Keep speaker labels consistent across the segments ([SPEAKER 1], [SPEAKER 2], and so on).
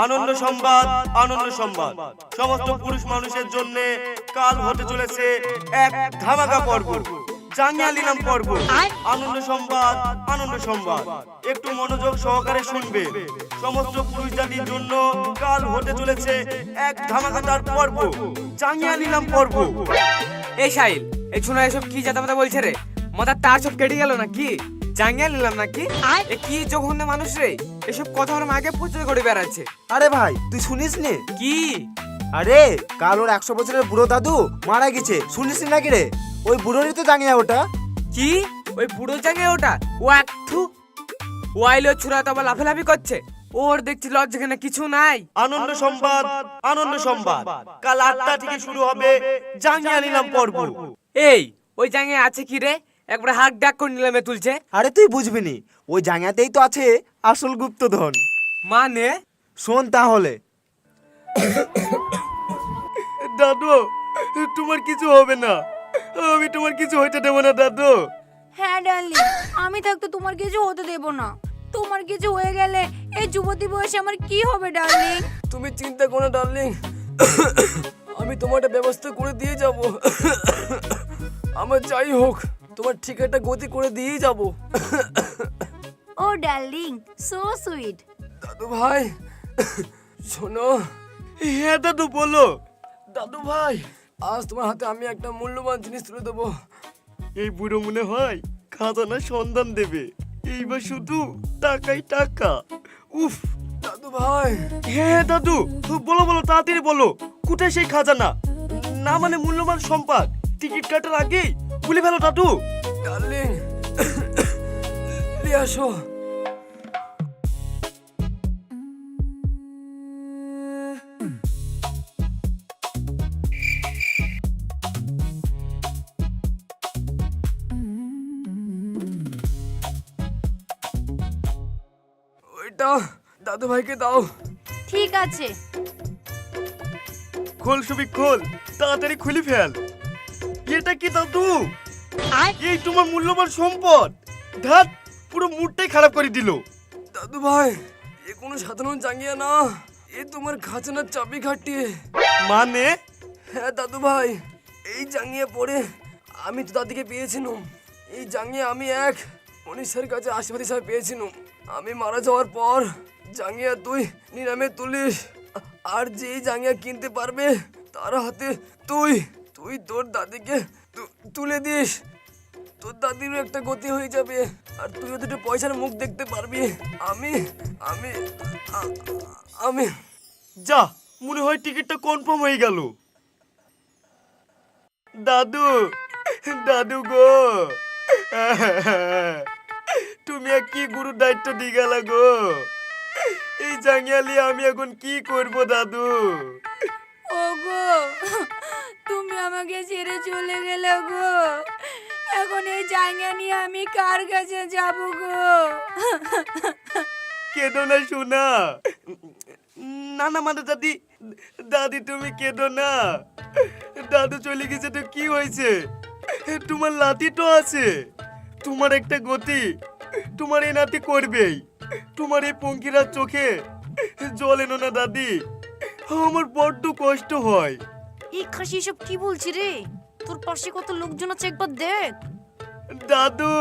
[SPEAKER 1] আনন্দ সংবাদ, আনন্দ সংবাদ। সমস্ত পুরুষ মানুষের জন্য কাল হতে চলেছে এক ধামাকা পর্ব, জাঙ্গিয়া নিলাম পর্ব। আনন্দ সংবাদ, আনন্দ সংবাদ। একটু মনোযোগ সহকারে শুনবে। সমস্ত পুরুষ জাতির জন্য কাল হতে চলেছে এক ধামাকাদার পর্ব, জাঙ্গিয়া নিলাম পর্ব।
[SPEAKER 2] এই সাইল, এই শোনা এসব কি জাতাপাতা বলছে রে? মাথার তার সব কেটে গেল নাকি? জাঙ্গিয়া নিলাম নাকি? এ কি জঘন্য মানুষ রে, এসব কথা আমার মাকে প্রচার করে বেড়াচ্ছে।
[SPEAKER 3] আরে ভাই তুই শুনিস নি?
[SPEAKER 2] কি?
[SPEAKER 3] আরে কাল ওর 100 বছরের বুড়ো দাদু মারা গেছে, শুনিস নাকি রে? ওই বুড়োরই তো জাঙ্গিয়া ওটা।
[SPEAKER 2] কি ওই বুড়ো জাঙ্গিয়া ওটা? ও একটু ও আইলো ছুরা তো আবার লাফালাফি করছে। ওর দেখছি লজ্জা কেন কিছু নাই।
[SPEAKER 1] আনন্দ সংবাদ, আনন্দ সংবাদ। কাল 8টা থেকে শুরু হবে জাঙ্গিয়া নিলাম পর্ব।
[SPEAKER 2] এই ওই জাঙ্গিয়া আছে কি রে? একবার হাক ডাক করে নিলামে তুলছে।
[SPEAKER 3] আরে তুই বুঝবি নি, ওই জাঙ্গিয়াতেই তো আছে আসল গুপ্তধন।
[SPEAKER 2] মানে
[SPEAKER 3] শোন তাহলে।
[SPEAKER 1] দাদু, তোমার কিছু হবে না, আমি তোমার কিছু হইতে দেব না দাদু।
[SPEAKER 4] হ্যাঁ ডার্লিং, আমি থাকতে তোমার কিছু হতে দেব না। তোমার কিছু হয়ে গেলে এই যুবতী বয়সে আমার কি হবে ডার্লিং?
[SPEAKER 2] তুমি চিন্তা করো ডার্লিং, আমি তোমার একটা ব্যবস্থা করে দিয়ে যাব। আমার যাই হোক তোমার ঠিক একটা গতি করে দিয়ে যাব।
[SPEAKER 4] ও ডার্লিং, সো সুইট।
[SPEAKER 2] দাদু ভাই শোনো।
[SPEAKER 1] হ্যাঁ দাদু বলো।
[SPEAKER 2] দাদু ভাই, আজ তোমার হাতে আমি একটা মূল্যবান জিনিস তুলে দেবো।
[SPEAKER 1] এই বুড়ো মনে হয় খাজানা সন্ধান দেবে, এইবার শুধু টাকাই টাকা। উফ।
[SPEAKER 2] দাদু ভাই।
[SPEAKER 1] হ্যাঁ দাদু বলো বলো, তাড়াতাড়ি বলো, কোথায় সেই খাজানা? না মানে মূল্যবান সম্পদ, টিকিট কাটার আগেই ভুলে ফেলো দাদু।
[SPEAKER 2] ডার্লিং নিয়ে আসো। ওইটা দাদু ভাইকে দাও।
[SPEAKER 4] ঠিক আছে।
[SPEAKER 1] খোল সুবি খোল, তাড়াতাড়ি খুলে ফেল। এটা কি দাদু? এই তোমার মূল্যবান সম্পদ। ধাত, পুরো মুডটাই খারাপ করে দিল।
[SPEAKER 2] দাদু ভাই, এ কোনো সাধারণ জাঙ্গিয়া না, এ তোমার খাজানার চাবি কাঠি।
[SPEAKER 1] মানে?
[SPEAKER 2] হ্যাঁ দাদু ভাই, এই জাঙ্গিয়া পরে আমি তো দাদিকে পেয়েছিলাম। এই জাঙ্গিয়া আমি এক মনীষের কাছে আশীর্বাদ হিসাবে পেয়েছিলাম। আমি মারা যাওয়ার পর জাঙ্গিয়া তুই নিলামে তুলিস, আর যে জাঙ্গিয়া কিনতে পারবে তার হাতে তুই তুই তোর দাদিকে তুলে দিস। তোর দাদিরও একটা গতি হয়ে যাবে, আর তুইও দুটো পয়সার মুখ দেখতে পারবি। আমি আমি আ- আমি
[SPEAKER 1] যা, মনে হয় টিকিটটা কনফার্ম হয়ে গেল। দাদু, দাদু গো, তুমি আর কি গুরুর দায়িত্ব দিয়ে গেল গো। এই জাঙ্গিয়ালি আমি এখন কি করব দাদু?
[SPEAKER 4] ওগো, তুমি আমাকে ছেড়ে চলে গেলে গো। এখন এই জায়গা নিয়ে আমি কার কাছে যাব গো?
[SPEAKER 1] কেঁদো না শোনা। না না মানে দাদি, দাদি তুমি কেঁদো না। দাদু চলে গেছে তো কি হয়েছে? তোমার লাঠি তো আছে, তোমার একটা গতি তোমার এই নাতি করবেই। তোমার এই পঙ্কিরার চোখে জল এনো না দাদি, আমার বড্ড কষ্ট হয়।
[SPEAKER 4] এই খাসি সব কি বলছি রে? তোর পাশে কত লোকজন আছে, একবার দেখ।
[SPEAKER 1] দাদু,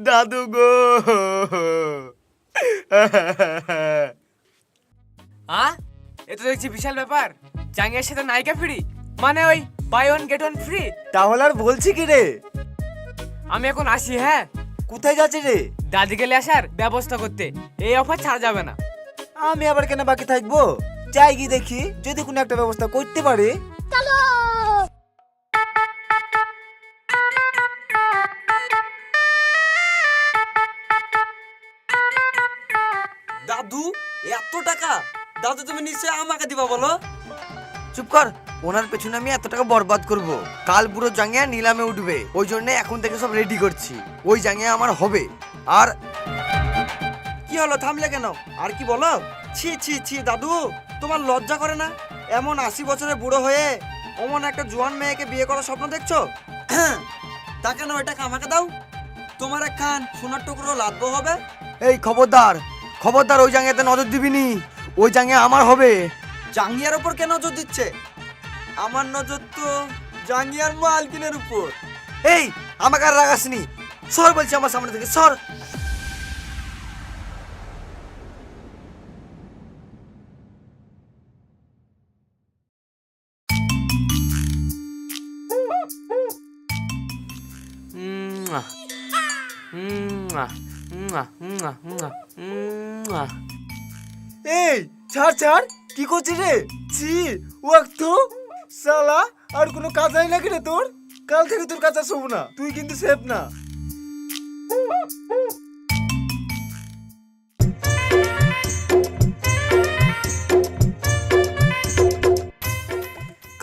[SPEAKER 1] দাদু গো।
[SPEAKER 2] এ তো দেখছি বিশাল ব্যাপার। জাঙ্গিয়ার সাথে নায়িকা ফ্রি, মানে ওই buy one get one free.
[SPEAKER 3] তাহলে আর বলছি কি রে?
[SPEAKER 2] আমি এখন আসি। হ্যাঁ,
[SPEAKER 3] কোথায় যাচ্ছি রে?
[SPEAKER 2] দাদি গেলে আসার ব্যবস্থা করতে। এই অফার ছাড়া যাবে না।
[SPEAKER 3] আমি আবার কেন বাকি থাকবো? যাই গিয়ে দেখি যদি কোনো একটা ব্যবস্থা করতে পারি।
[SPEAKER 5] দাদু, এত টাকা? দাদু তুমি নিশ্চয় আমাকে দিবা বলো। চুপ কর, ওনার পেছনে আমি এত টাকা বরবাদ করব। কাল পুরো জাঙ্গিয়া নিলামে উঠবে, ওই জন্য এখন থেকে সব রেডি করছি। ওই জাঙ্গিয়া আমার হবে। আর কি হলো, থামলে কেন? আর কি বলো? ছি ছি ছি দাদু, তোমার লজ্জা করে না? এমন 80 বছরের বুড়ো হয়ে অমন একটা জোয়ান মেয়েকে বিয়ে করার স্বপ্ন দেখছো? তা কেন, ওই টাকা আমাকে দাও। তোমার একখান সোনার টুকরো লাদবো হবে। এই খবরদার, খবরদার ওই জাঙ্গিয়াতে নজর দিবি নি, ওই জাঙ্গিয়া আমার হবে।
[SPEAKER 6] জাঙ্গিয়ার উপর কে নজর দিচ্ছে? আমার নজর তো জাঙ্গিয়ার মালকিনের উপর।
[SPEAKER 5] এই আমাকে আর রাগাসনি, সর বলছি আমার সামনে থেকে, সর।
[SPEAKER 3] এই ছাড় ছাড়, কি করছিস রে? ছি, তো শালা আর কোনো কাজ নাই নাকি রে তোর? কাল থেকে তোর কাজ আর শোবো না, তুই কিন্তু সেফ না।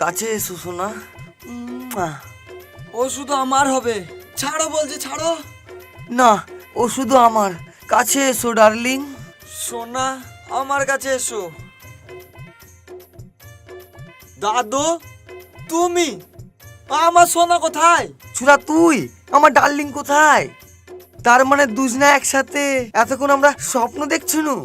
[SPEAKER 5] কাছে এসো সোনা।
[SPEAKER 6] ও শুধু আমার হবে, ছাড়ো বলছি, ছাড়ো।
[SPEAKER 5] না, ও শুধু আমার। কাছে এসো ডার্লিং।
[SPEAKER 6] সোনা আমার কাছে এসো। দাদু তুমি, আমার সোনা কোথায়?
[SPEAKER 5] ছুরা তুই, আমার ডার্লিং কোথায়? তার মানে দুজনা একসাথে এতক্ষণ আমরা স্বপ্ন দেখছিনু।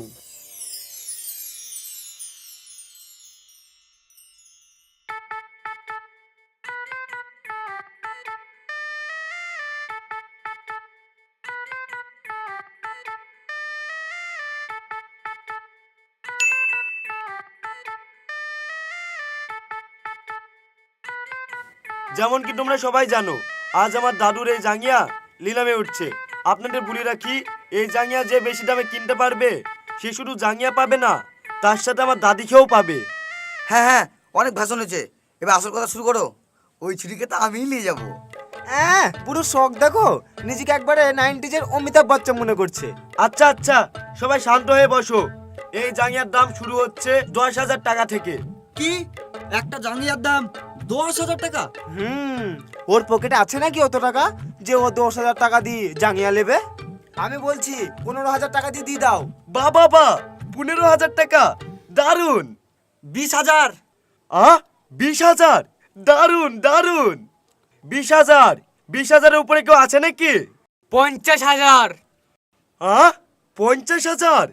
[SPEAKER 1] যেমন কি তোমরা সবাই জানো, আজ আমার দাদুর এই জাঙ্গিয়া নিলামে উঠছে। আপনাদের বলে রাখি, এই জাঙ্গিয়া যে বেশি দামে কিনতে পারবে সে শুধু জাঙ্গিয়া পাবে না, তার সাথে আমার দাদিকেও পাবে।
[SPEAKER 5] হ্যাঁ হ্যাঁ, অনেক ভাষণ হয়েছে, এবার আসল কথা শুরু করো। ওই ছুরিকে তো আমিই নিয়ে যাবো।
[SPEAKER 3] হ্যাঁ, পুরো শখ দেখো, নিজেকে একবারে 90s-এর অমিতাভ বচ্চন মনে করছে।
[SPEAKER 1] আচ্ছা আচ্ছা, সবাই শান্ত হয়ে বসো। এই জাঙ্গিয়ার দাম শুরু হচ্ছে 10,000 টাকা থেকে।
[SPEAKER 6] কি একটা জাঙ্গিয়ার দাম 10,000 টাকা?
[SPEAKER 3] ওর পকেটে আছে নাকি অত টাকা যে ও 10,000 টাকা দিয়ে জাঙ্গিয়া নেবে? আমি বলছি 15,000 টাকা দিয়ে দাও।
[SPEAKER 1] বাবা বা 15,000 টাকা, দারুন।
[SPEAKER 6] 20,000।
[SPEAKER 1] 20,000, দারুন দারুন। 20,000, 20,000-এর উপরে কেউ আছে নাকি?
[SPEAKER 2] 50,000।
[SPEAKER 1] 50,000?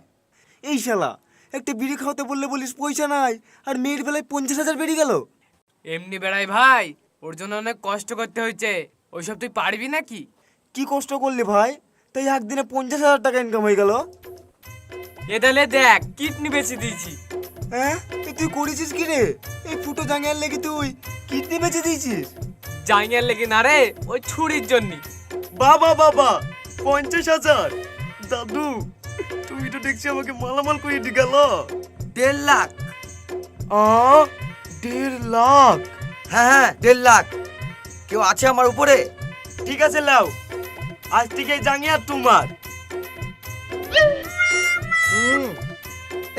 [SPEAKER 3] এই শালা, একটা বিড়ি খাওয়াতে বললে বলিস পয়সা নাই, আর মেয়ের বেলায় 50,000 বেরিয়ে গেল।
[SPEAKER 2] এমনি বেড়াই ভাই, ওর জন্য অনেক কষ্ট করতে হয়েছে, ওইসব তুই পারবি নাকি?
[SPEAKER 3] কি কষ্ট করলি ভাই, তাই একদিনে 50,000 টাকা ইনকাম হয়ে গেল।
[SPEAKER 2] এদালে দেখ, কিডনি বেচে দিয়েছি।
[SPEAKER 3] হ্যাঁ, তুই করেছিস কি রে? এই ফুটো জাঙ্গিয়ার লেগে তুই কিডনি বেচে দিয়েছিস?
[SPEAKER 2] জাঙ্গিয়ার লেগে না রে, ওই ছুরির জন্য।
[SPEAKER 1] বাবা বাবা 50,000, দাদু তুমি তো দেখছি আমাকে মালামাল করে দিয়ে গেল।
[SPEAKER 5] 1.5 লাখ।
[SPEAKER 1] 1.5 লাখ?
[SPEAKER 5] হ্যাঁ হ্যাঁ, 1.5 লাখ। কেউ আছে আমার উপরে?
[SPEAKER 1] ঠিক আছে লাও, আজ থেকে এই জাঙ্গিয়া তোমার।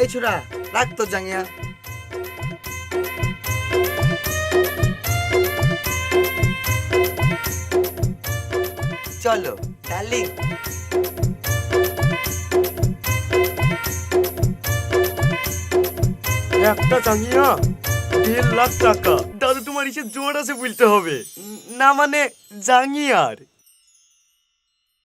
[SPEAKER 5] এই ছোড়া, রাখ তোর জাঙ্গিয়া। চলো ডার্লিং।
[SPEAKER 1] একটা জাঙ্গিয়া 1.5 লাখ টাকা। দাদু তোমার ইসে জোর আছে বলতে হবে, না মানে জাঙ্গিয়ার।